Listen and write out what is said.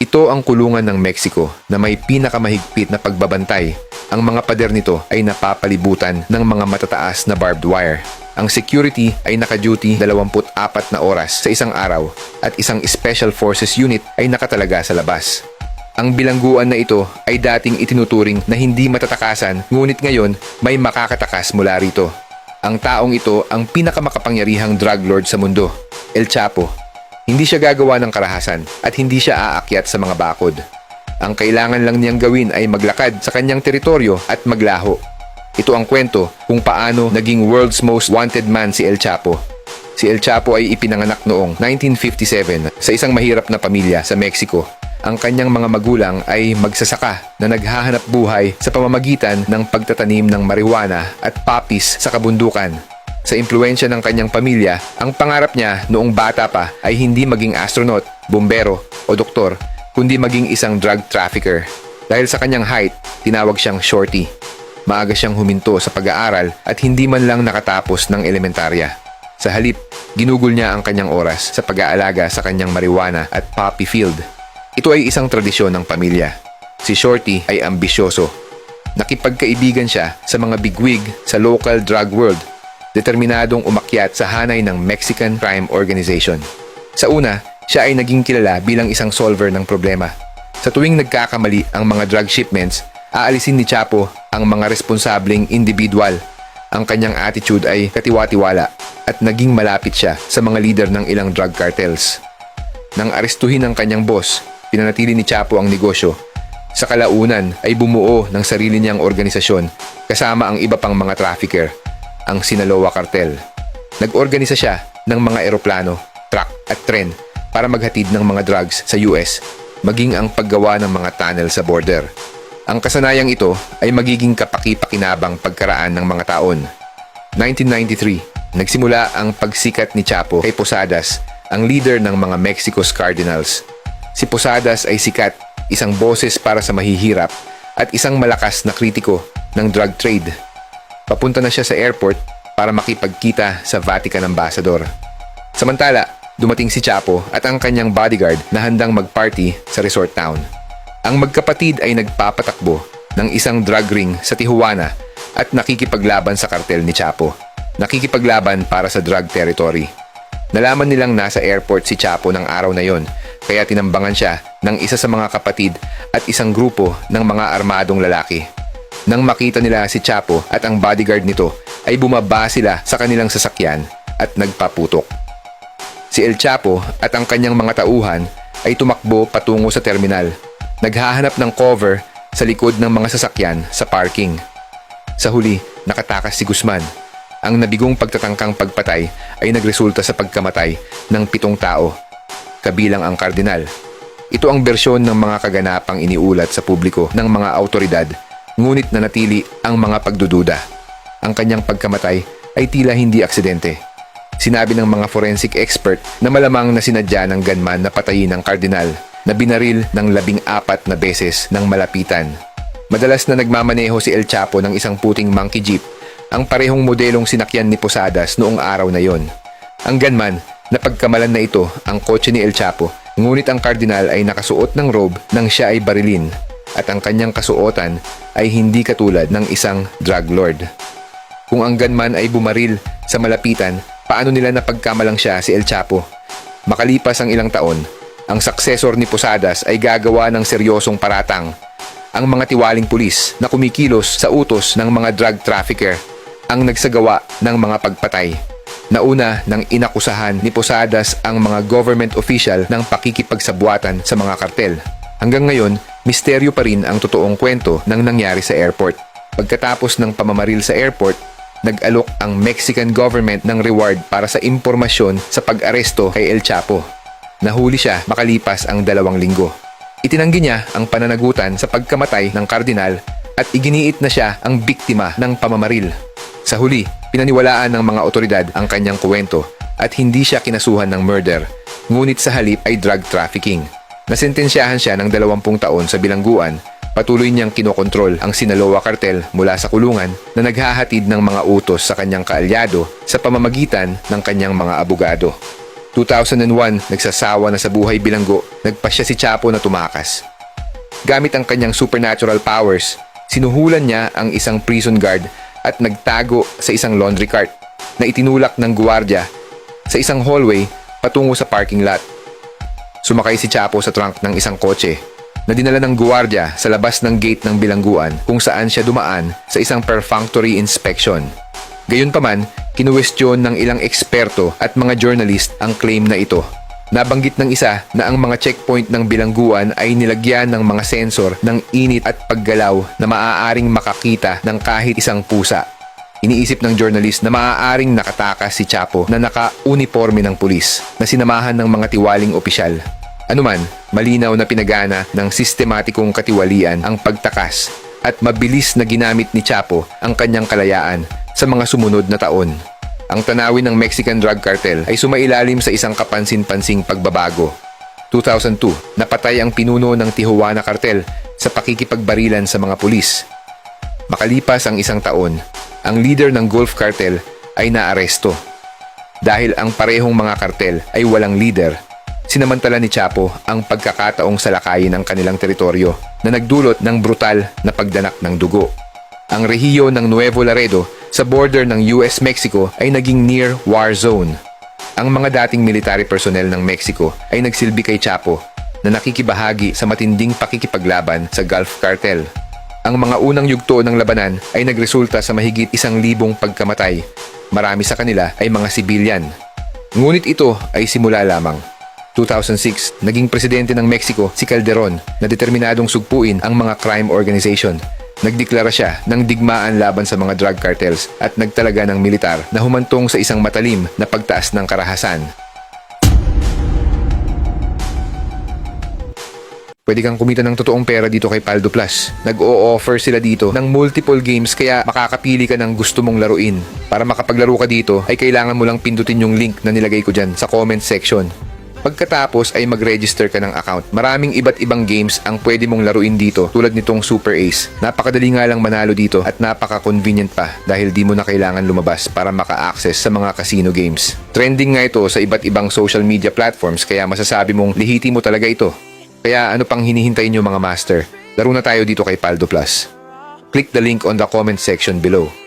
Ito ang kulungan ng Mexico na may pinakamahigpit na pagbabantay. Ang mga pader nito ay napapalibutan ng mga matataas na barbed wire. Ang security ay naka-duty 24 na oras sa isang araw at isang Special Forces unit ay nakatalaga sa labas. Ang bilangguan na ito ay dating itinuturing na hindi matatakasan, ngunit ngayon may makakatakas mula rito. Ang taong ito ang pinakamakapangyarihang drug lord sa mundo, El Chapo. Hindi siya gagawa ng karahasan at hindi siya aakyat sa mga bakod. Ang kailangan lang niyang gawin ay maglakad sa kanyang teritoryo at maglaho. Ito ang kwento kung paano naging world's most wanted man si El Chapo. Si El Chapo ay ipinanganak noong 1957 sa isang mahirap na pamilya sa Mexico. Ang kanyang mga magulang ay magsasaka na naghahanap buhay sa pamamagitan ng pagtatanim ng marijuana at poppies sa kabundukan. Sa impluensya ng kanyang pamilya, ang pangarap niya noong bata pa ay hindi maging astronaut, bumbero o doktor, kundi maging isang drug trafficker. Dahil sa kanyang height, tinawag siyang shorty. Maaga siyang huminto sa pag-aaral at hindi man lang nakatapos ng elementarya. Sa halip, ginugol niya ang kanyang oras sa pag-aalaga sa kanyang marijuana at poppy field. Ito ay isang tradisyon ng pamilya. Si Shorty ay ambisyoso. Nakipagkaibigan siya sa mga bigwig sa local drug world, determinadong umakyat sa hanay ng Mexican Crime Organization. Sa una, siya ay naging kilala bilang isang solver ng problema. Sa tuwing nagkakamali ang mga drug shipments, aalisin ni Chapo ang mga responsableng individual. Ang kanyang attitude ay katiwa-tiwala at naging malapit siya sa mga leader ng ilang drug cartels. Nang arestuhin ang kanyang boss, pinanatili ni Chapo ang negosyo. Sa kalaunan ay bumuo ng sarili niyang organisasyon kasama ang iba pang mga trafficker, ang Sinaloa Cartel. Nag-organisa siya ng mga eroplano, truck at tren para maghatid ng mga drugs sa US, maging ang paggawa ng mga tunnel sa border. Ang kasanayang ito ay magiging kapaki-pakinabang pagkaraan ng mga taon. 1993, nagsimula ang pagsikat ni Chapo kay Posadas, ang leader ng mga Mexico's Cardinals. Si Posadas ay sikat, isang boses para sa mahihirap at isang malakas na kritiko ng drug trade. Papunta na siya sa airport para makipagkita sa Vatican Ambassador. Samantala, dumating si Chapo at ang kanyang bodyguard na handang mag-party sa resort town. Ang magkapatid ay nagpapatakbo ng isang drug ring sa Tijuana at nakikipaglaban sa kartel ni Chapo. Nakikipaglaban para sa drug territory. Nalaman nilang nasa airport si Chapo ng araw na yon, kaya tinambangan siya ng isa sa mga kapatid at isang grupo ng mga armadong lalaki. Nang makita nila si Chapo at ang bodyguard nito, ay bumaba sila sa kanilang sasakyan at nagpaputok. Si El Chapo at ang kanyang mga tauhan ay tumakbo patungo sa terminal. Naghahanap ng cover sa likod ng mga sasakyan sa parking. Sa huli, nakatakas si Guzman. Ang nabigong pagtatangkang pagpatay ay nagresulta sa pagkamatay ng 7 tao, kabilang ang kardinal. Ito ang bersyon ng mga kaganapang iniulat sa publiko ng mga autoridad, ngunit nanatili ang mga pagdududa. Ang kanyang pagkamatay ay tila hindi aksidente. Sinabi ng mga forensic expert na malamang na sinadya ng gunman na patayin ang kardinal na binaril ng 14 na beses ng malapitan. Madalas na nagmamaneho si El Chapo ng isang puting monkey jeep, ang parehong modelong sinakyan ni Posadas noong araw na yon. Ang gunman, napagkamalan na ito ang kotse ni El Chapo, ngunit ang kardinal ay nakasuot ng robe nang siya ay barilin at ang kanyang kasuotan ay hindi katulad ng isang drug lord. Kung ang gunman ay bumaril sa malapitan, paano nila napagkamalang siya si El Chapo? Makalipas ang ilang taon, ang successor ni Posadas ay gagawa ng seryosong paratang. Ang mga tiwaling pulis na kumikilos sa utos ng mga drug trafficker ang nagsagawa ng mga pagpatay. Nauna nang inakusahan ni Posadas ang mga government official ng pakikipagsabuatan sa mga kartel. Hanggang ngayon, misteryo pa rin ang totoong kwento ng nangyari sa airport. Pagkatapos ng pamamaril sa airport, nag-alok ang Mexican government ng reward para sa impormasyon sa pag-aresto kay El Chapo. Nahuli siya makalipas ang 2 linggo. Itinanggi niya ang pananagutan sa pagkamatay ng kardinal at iginiit na siya ang biktima ng pamamaril. Sa huli, pinaniwalaan ng mga otoridad ang kanyang kuwento at hindi siya kinasuhan ng murder, ngunit sa halip ay drug trafficking. Nasentensyahan siya ng 20 taon sa bilangguan. Patuloy niyang kinokontrol ang Sinaloa Cartel mula sa kulungan na naghahatid ng mga utos sa kanyang kaalyado sa pamamagitan ng kanyang mga abogado. 2001, nagsasawa na sa buhay bilanggo, nagpasya si Chapo na tumakas. Gamit ang kanyang supernatural powers, sinuhulan niya ang isang prison guard at nagtago sa isang laundry cart na itinulak ng guwardiya sa isang hallway patungo sa parking lot. Sumakay si Chapo sa trunk ng isang kotse na dinala ng guwardiya sa labas ng gate ng bilangguan kung saan siya dumaan sa isang perfunctory inspection. Gayunpaman, kinuwestiyon ng ilang eksperto at mga journalist ang claim na ito. Nabanggit ng isa na ang mga checkpoint ng bilangguan ay nilagyan ng mga sensor ng init at paggalaw na maaaring makakita ng kahit isang pusa. Iniisip ng journalist na maaaring nakatakas si Chapo na naka-uniforme ng pulis na sinamahan ng mga tiwaling opisyal. Anuman, malinaw na pinagana ng sistematikong katiwalian ang pagtakas at mabilis na ginamit ni Chapo ang kanyang kalayaan sa mga sumunod na taon. Ang tanawin ng Mexican drug cartel ay sumailalim sa isang kapansin-pansing pagbabago. 2002, napatay ang pinuno ng Tijuana cartel sa pakikipagbarilan sa mga pulis. Makalipas ang isang taon, ang leader ng Gulf cartel ay naaresto. Dahil ang parehong mga cartel ay walang leader, sinamantala ni Chapo ang pagkakataong salakayin ang kanilang teritoryo na nagdulot ng brutal na pagdanak ng dugo. Ang rehiyo ng Nuevo Laredo sa border ng US-Mexico ay naging near war zone. Ang mga dating military personnel ng Mexico ay nagsilbi kay Chapo na nakikibahagi sa matinding pakikipaglaban sa Gulf Cartel. Ang mga unang yugto ng labanan ay nagresulta sa mahigit 1,000 pagkamatay. Marami sa kanila ay mga sibilyan. Ngunit ito ay simula lamang. 2006, naging presidente ng Mexico si Calderon na determinadong sugpuin ang mga crime organization. Nagdeklara siya ng digmaan laban sa mga drug cartels at nagtalaga ng militar na humantong sa isang matalim na pagtaas ng karahasan. Pwede kang kumita ng totoong pera dito kay Paldo Plus. Nag-o-offer sila dito ng multiple games kaya makakapili ka ng gusto mong laruin. Para makapaglaro ka dito ay kailangan mo lang pindutin yung link na nilagay ko dyan sa comment section. Pagkatapos ay mag-register ka ng account. Maraming iba't ibang games ang pwede mong laruin dito tulad nitong Super Ace. Napakadali nga lang manalo dito at napaka-convenient pa dahil di mo na kailangan lumabas para maka-access sa mga casino games. Trending nga ito sa iba't ibang social media platforms kaya masasabi mong lihiti mo talaga ito. Kaya ano pang hinihintay nyo mga master? Laro na tayo dito kay Paldo Plus. Click the link on the comment section below.